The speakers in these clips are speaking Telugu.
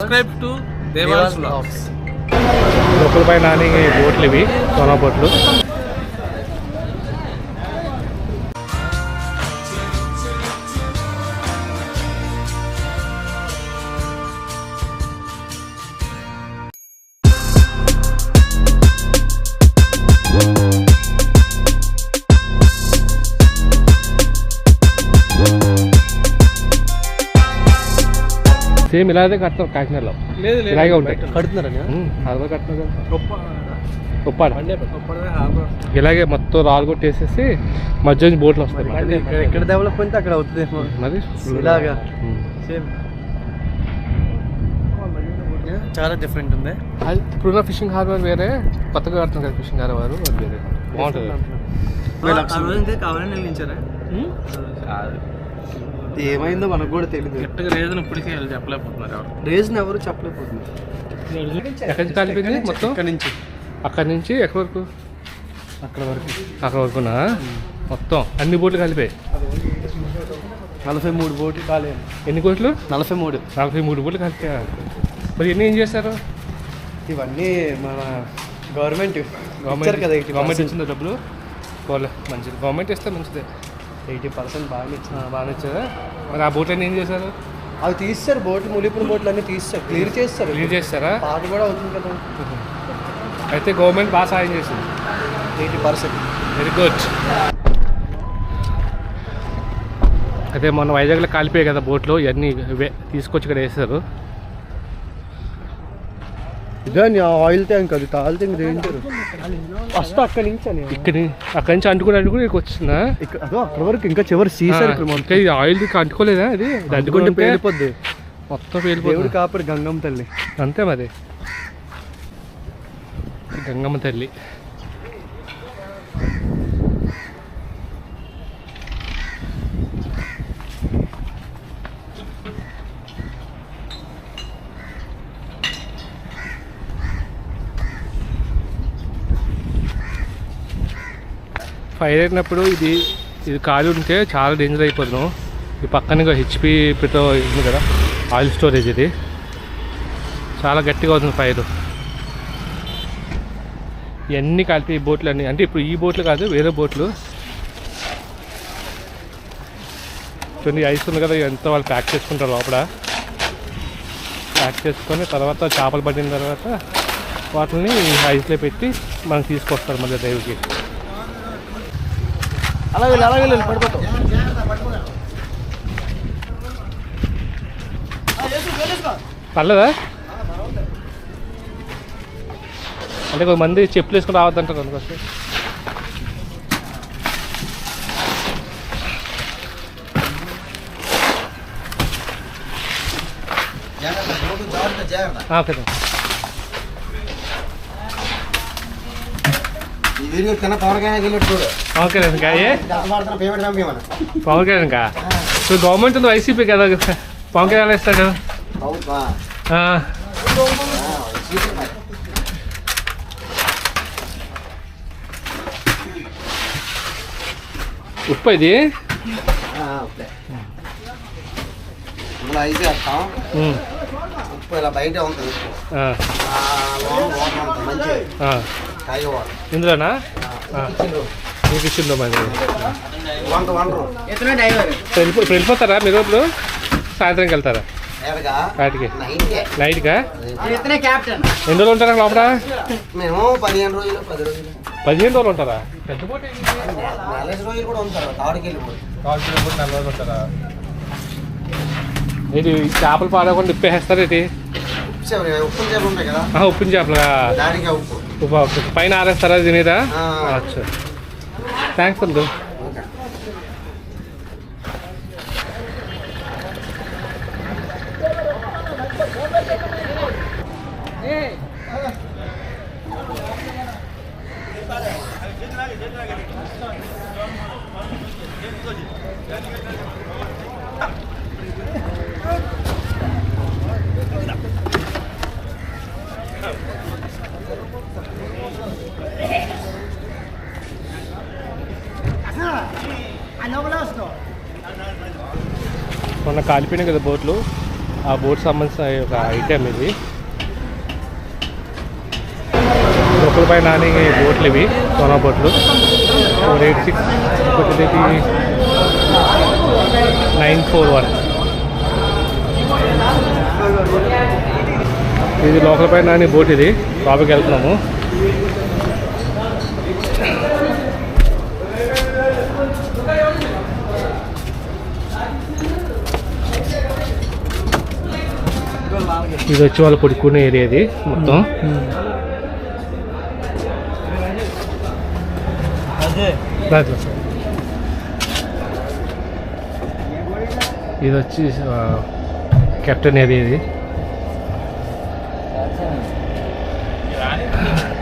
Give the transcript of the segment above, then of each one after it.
Subscribe to Devas blogs. Local by Nani బోట్లు ఇవి సోనా బోట్లు. సేమ్ ఇలాగే కడతాం కాకినాడలో. లేదు ఇలాగే ఉంటాయి. కడుతున్నారా హార్బర్ కడుతున్నారు ఉప్పాడ. ఇలాగే మొత్తం రాళ్ళు కొట్టేసేసి మధ్య నుంచి బోట్లు వస్తాయి. ఎక్కడ డెవలప్మెంట్ అక్కడ అవుతుంది మరి ఇలాగా సేమ్ చాలా డిఫరెంట్ ఉంది. అది ఇప్పుడున్న ఫిషింగ్ హార్బర్ వేరే, కొత్తగా కడుతున్నారు కదా ఫిషింగ్ హార్బర్ అది వేరే. బాగుంటుంది. కావాలని నిలిచారా? ఏమైందో మనకు కూడా తెలియదు. గట్టిగా రీజన్ ఇప్పటికీ చెప్పలేకపోతున్నారు. రీజన్ ఎవరు చెప్పలేకపోతున్నారు. ఎక్కడి నుంచి కలిపింది మొత్తం? అక్కడి నుంచి ఎక్కడి వరకు? అక్కడ వరకునా? మొత్తం అన్ని బోట్లు కలిపాయి. 43 బోట్లు కాలే. ఎన్ని కోట్లు? 43 బోట్లు కలిపా. మరి ఎన్ని ఏం చేస్తారు? ఇవన్నీ మన గవర్నమెంట్ కదా. గవర్నమెంట్ ఇచ్చిందా డబ్బులు? పోలే, మంచిది. గవర్నమెంట్ ఇస్తే మంచిదే. 80% బాగా ఇచ్చారా? మరి ఆ బోట్లు అన్నీ ఏం చేశారు? అవి తీస్తారు. బోట్లు ములిపిన బోట్లు అన్నీ తీస్తారు, క్లియర్ చేస్తారా? పాట కూడా అవుతుంది కదా. అయితే గవర్నమెంట్ బాగా సాయం చేసింది. 80%. Very good. అయితే మొన్న వైజాగ్లో కాలిపోయాయి కదా బోట్లు, ఇవన్నీ తీసుకొచ్చి ఇక్కడ వేస్తారు. ఇదే ఆయిల్ ట్యాంక్, అది తాళితే మీరు ఏంటారు ఫస్ట్ అక్కడి నుంచి అంటుకుని ఇక్కడికి వచ్చిందా? అదో అక్కడ వరకు ఇంకా చివరి సీసారు. ఆయిల్ అంటుకోలేదా? అది అంటుకుంటే పేలిపోద్ది మొత్తం. పేలిపోయి కాపాడు గంగమ్మ తల్లి. అంతే మరి, గంగమ్మ తల్లి. ఫైర్ అయినప్పుడు ఇది ఖాళీ ఉంటే చాలా డేంజర్ అయిపోతున్నాం. ఈ పక్కన హెచ్పి పెట్రో ఉంది కదా, ఆయిల్ స్టోరేజ్. ఇది చాలా గట్టిగా అవుతుంది ఫైర్. ఇవన్నీ కలిపి ఈ బోట్లు అన్నీ, అంటే ఇప్పుడు ఈ బోట్లు కాదు వేరే బోట్లు. కొన్ని ఐస్ ఉంది కదా, ఎంత వాళ్ళు ప్యాక్ చేసుకుంటారు లోపల. ప్యాక్ చేసుకొని తర్వాత చేపలు పట్టిన తర్వాత వాటిని ఐస్లో పెట్టి మనం తీసుకొస్తారు మళ్ళీ డ్రైవ్కి. అలా వెళ్ళి పడిపోతాం. పర్లేదా? అంటే కొంతమంది చెప్పులు వేసుకుని రావద్దంటారు అందుకోసం. ఓకే పవన్ కళ్యాణ్ కా? ఇప్పుడు గవర్నమెంట్ ఉంది వైసీపీ కదా, పవన్ కళ్యాణ్ ఇస్తాడు. ఉప్పు ఇది ఉప్పు ఇలా బయట ఉంటుంది. ఇందులోనా మీకు ఇచ్చిందో మరి? ఇప్పుడు వెళ్ళిపోతారా మీరు? ఇప్పుడు సాయంత్రంకి వెళ్తారా వాటికి? నైట్గా? ఎన్ని రోజులు ఉంటారా లోపల? మేము 15 రోజులు 15 రోజులు ఉంటారా? పెద్ద బోట్ 40 రోజులు కూడా ఉంటారు. 4 రోజులు ఉంటారా? ఇది చేపలు పాడకుండా ఇప్పేస్తారా? ఇది ఉప్పిన చేపలుగా ఉప్పు పైన ఆరేస్తారా దీని మీద? అచ్చా, థ్యాంక్స్ అండి. మొన్న కాలిపోయినాయి కదా బోట్లు, ఆ బోట్ సంబంధించిన ఒక ఐటెం ఇది. లోకల్ పై నాని బోట్లు ఇవి, సోనా బోట్లు 486, ఇంకొకటి 941. ఇది లోకల్ పై నాని బోట్, ఇది లోపలికి వెళ్తున్నాము. ఇది వచ్చి వాళ్ళు పడుకునే ఏరియా ఇది మొత్తం. ఇది వచ్చి కెప్టెన్ ఏరియా ఇది.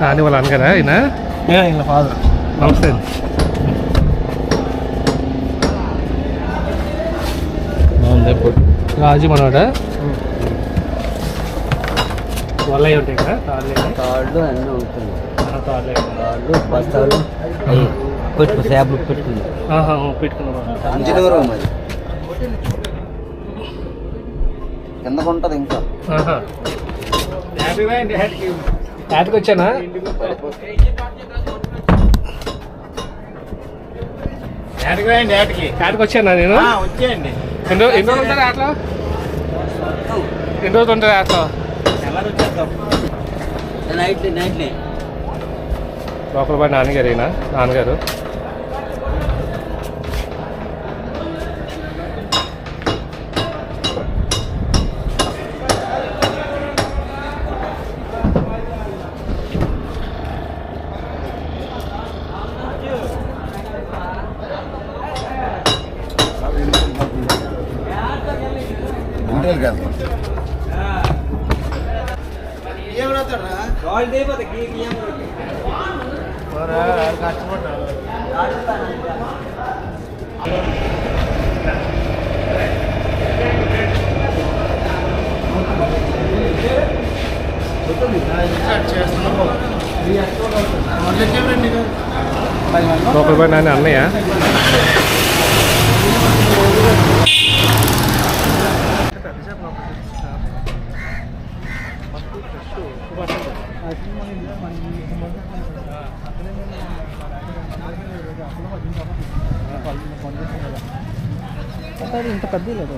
రాని వాళ్ళు అనగారా ఆయన ఫాదర్. నమస్తే. రాజు మనోడా వల్ల ఉంటాయి కదా తాళ్ళు అన్నీ ఉంటుంది. తాళ్ళే తాళ్ళు బస్తాలు చేపలు పెట్టుకుంది. పెట్టుకున్నాం. మరి కిందకు ఉంటుంది ఇంకా. యాడ్కి వచ్చానా? యాడ్కి వచ్చానా నేను? వచ్చేయండి. ఎన్ని రోజులు ఉంటారు యాడ్లో? ఎన్ని రోజులు ఉంటారు యాడ్లో? నైట్లే లోపల పై నాన్నగారు లోపల పై నాన్న అన్నయ్య. ఇంత పెద్ద లేదు.